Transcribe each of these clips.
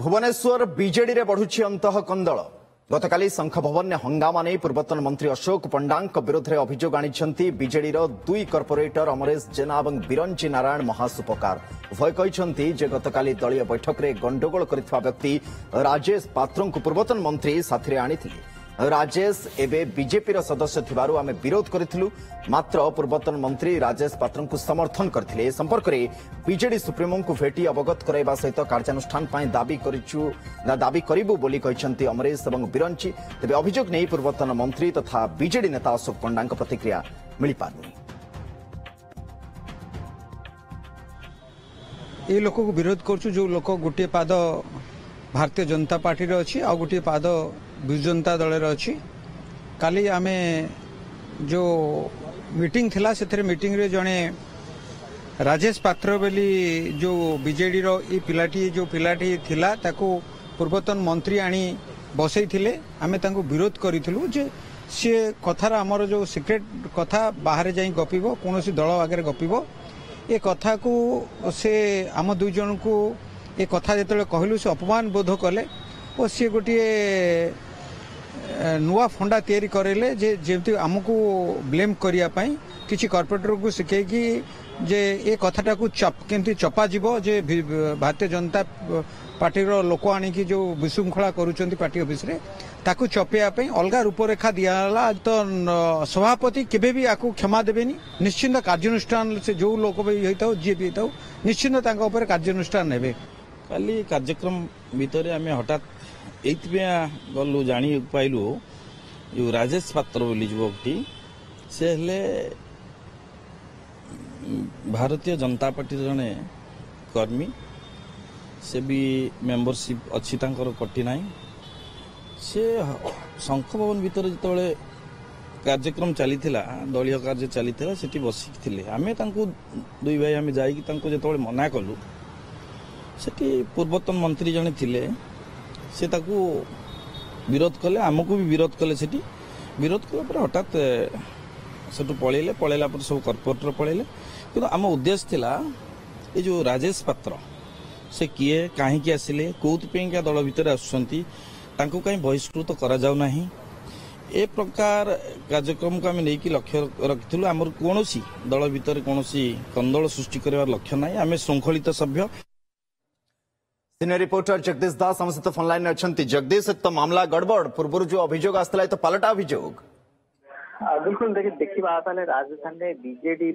Bhubaneswar BJD रे बढ़ुछि अंतः कंदल। गतकाली शंख भवन ने हंगामा नहीं पूर्वतन मंत्री अशोक पंडा विरोध में अभियोग आनी बीजेडी दुई कर्पोरेटर अमरेश जेना और बिरंची नारायण महासुपकार। उभय कहते जे गतकाली दलीय बैठक में गंडगोल करथिबा व्यक्ति राजेश पात्र को पूर्वतन मंत्री साथी आनी। राजेश एबे बीजेपी सदस्य थिबारु आमे विरोध करिथिलु, मात्र पूर्वतन मंत्री राजेश पात्र को समर्थन करथिले। संपर्क में बीजेडी सुप्रीमो को भेटी अवगत कराइबा सहित कार्यानुष्ठान पाई दाबी करिबु बोली कहिसंती अमरेश एवं बिरंची। तेबे अभियोग नै पूर्वतन मंत्री तथा बीजेडी नेता अशोक पंडा प्रतिक्रिया मिली पारनी। ए लोक को विरोध करछु जो लोक गोटे पाद भारतीय जनता पार्टी रे अछि आ गोटे पाद विजु जनता दल रे अछि। काली आमे जो मीटिंग थिला सेथरे मीटिंग रे जने राजेश पात्र बेली जो बीजेडी रो ई पिलाटी थिला ताको पूर्वतन मंत्री आनी बसई थिले। आमे तांको विरोध करिथिलु जे से कथार हमर जो सीक्रेट कथा बाहर जाई गपिबो, कोनोसी दल आगे गपिबो। ए कथा को से आम दुई जन को ए कथा जेतले कहलु से अपमान बोध कले और सी गोटे नुआ फंडा तैयारी करेले जे जेमती आमको ब्लेम करिया पई किछि कॉर्पोरेटर को सिखेकी जे ए कथाटा को केमती चपा जीवो जे भारतीय जनता पार्टी रो लोक आनी की जो विशृंखला करूचंती पार्टी ऑफिस रे ताकू चपेया पई अलगा रूपरेखा दियाला। तो सभापति केबे भी आकू क्षमा देबेनी। निश्चिंत कार्यानुष्ठान से जो लोक भी होइताउ जे भी होइताउ निश्चिंत तांका ऊपर कार्यानुष्ठान नेबे। काली कार्यक्रम भितर आम हठात ये गलु जानी पाइलु जो राजेश पात्र बोली युवकटी से हेले भारतीय जनता पार्टी जने कर्मी, से भी मेंबरशिप अच्छी तांकर कटी नाही। से शंख भवन भितर जिते कार्यक्रम चली दलीय कार्य चली सेठी बसिथिले। आमे तांको दुई भाई आमे जाई तांको जेतोले मना कलु सेठी पूर्वतन मंत्री जने थिले से ताकू विरोध कले, आमको भी विरोध कले। सेठी विरोध कला पर हठात सेठू पळेला पर सब कॉर्पोरेटर पळेले। किंतु आम उद्देश्य थिला ये जो राजेश पात्र से किए काहे आसिले कोउतपें का दल भितर आसुछंती तांको काहे बहिष्कृत करा जाउ नाही। ए प्रकार कार्यक्रम को आम नहीं लक्ष्य रखिलु। आमर कोनोसी दल भितर कोनोसी कंदल सृष्टि करबार लक्ष्य नाही। आम श्रृंखलित सभ्य। सीनियर रिपोर्टर जगदीश दास हम सहित फोन लाइन में अच्छा। जगदीश, तो मामला गड़बड़ पूर्व जो अभियोग आसला तो पलटा अभियोग बिल्कुल देखा राजस्थान में बीजेडी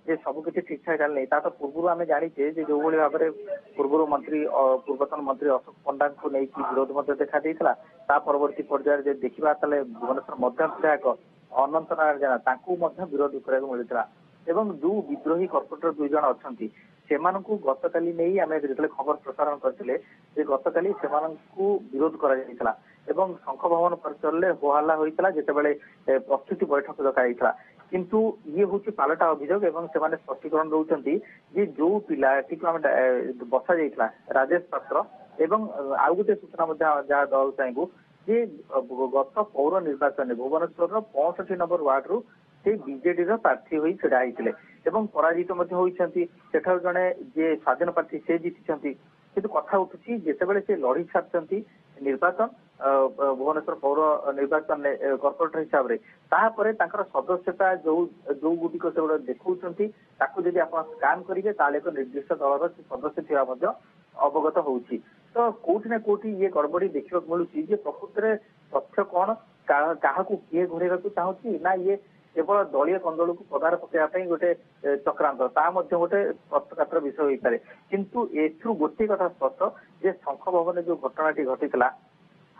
सब किसी ठीक ठाक चलनी तो पूर्व आम जाचे जो भाव में पूर्व मंत्री पूर्वतन मंत्री अशोक पंडा को लेकिन विरोध देखा देता परवर्ती पर्यायर देखा भुवनेश्वर मध्य विधायक अनंत नारायण जेना विरोध करने मिलता एवं जो विद्रोही कॉर्पोरेटर दुई जन अच्छा से गतकाली नहीं आम जो खबर प्रसारण करते गतकाली से विरोध कर शंख भवन परिसर होहल्ला होता जितेबाला प्रस्तुति बैठक डकाई किंतु ये हूँ पालटा अभियोग एवं से स्पष्टीकरण दौरान जे जो पिलाटी को बसा जाइए राजेश पात्र एवं आउ गोटे सूचना जहाँ दवा चाहबू जे गत पौर निर्वाचन में भुवनेश्वर 65 नंबर वार्ड रु से बीजेडी प्रार्थी हो छिड़ा होते पराजित होती जड़े जे स्वाधीन प्रार्थी से जीति किंतु कथा उठुची जितेबाला से लड़ी छाड़ी निर्वाचन भुवनेश्वर पौर निर्वाचन कॉर्पोरेटर हिसाब से तापर सदस्यता जो जो गुटिक से देखा आप स्कान करेंगे एक निर्दिष्ट दलर सदस्य थी अवगत होती तो कौटी ना कौटी ये गड़बड़ी देखा मिलूँ प्रकृत में तथ्य कौन क्या किए घोड़ेगा चाहूँगी ना ये केवल दलीय कंदल को पदार पकड़ा गोटे चक्रांत गोटे स्पष्टकार विषय हो पारे किंतु एथु गोटे कथा स्पष्ट जे शंख भवन जो घटनाटी घटी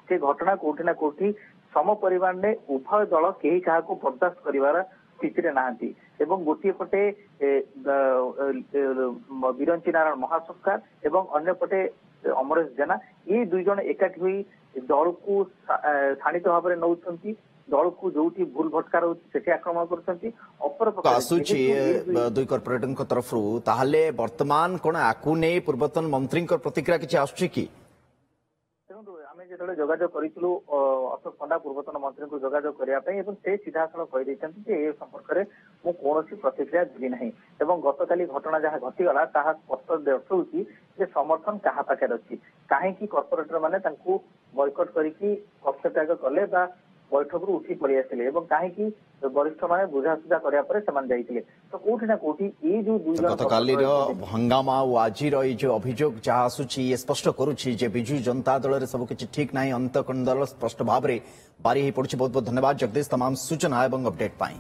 से घटना कौटी ना कौटी सम परिमाण में उभय दल कहीं क्या बर्दास्त कर स्थिति नहांती एवं गोटे पटे बिरंची नारायण महासंस्कार एवं अन्य पटे अमरेश जेना ये दुई जन एकाठी हुई दल को शाणित भाव में नौ दल को जो भूल भटकार होती आक्रमण दुई कॉर्पोरेटर तरफ वर्तमान कौन आकु नहीं पूर्वतन मंत्री प्रतिक्रिया किसी आसुची कि जो जोगाजोग करूँ अशोक पंडा पूर्वतन मंत्री को जोगाजोग करने से सीधा साल कही संपर्क में मुझे कौन प्रतिक्रिया देवी ना गतकाली घटना जहाँ घटीगला स्पष्ट दर्शाऊँ ଯେ ସମର୍ଥନ କାହା ପାଖରେ ଅଛି, କାହିଁକି କର୍ପୋରେଟର ମାନେ ତାଙ୍କୁ ବୟକଟ କରିକି କକ୍ଷତ୍ୟାଗ କଲେ ବା ବୈଠକରୁ ଉଠି ପଳେଇ ଆସିଲେ ଏବଂ କାହିଁକି ବରିଷ୍ଠ ମାନେ ବୁଝାସୁଝା କରିବା ପରେ ସେମାନେ ଯାଇଥିଲେ। ତ କୋଉଠି ନା କୋଉଠି ଏଇ ଯୋଉ ଦୁଇ ଜଣ ଗତକାଲିର ହଙ୍ଗାମା ଓ ଆଜିର ଏଇ ଯୋଉ ଅଭିଯୋଗ ଯାହା ଆସୁଛି ଇଏ ସ୍ପଷ୍ଟ କରୁଛି ଯେ ବିଜୁ ଜନତା ଦଳରେ ସବୁ କିଛି ଠିକ ନାହିଁ, ଅନ୍ତଃକଣ୍ଡଳ ସ୍ପଷ୍ଟ ଭାବରେ ବାରି ହେଇ ପଡୁଛି। ବହୁତ ବହୁତ ଧନ୍ୟବାଦ ଜଗଦୀଶ ତମାମ ସୂଚନା ଏବଂ ଅପଡେଟ୍ ପାଇଁ।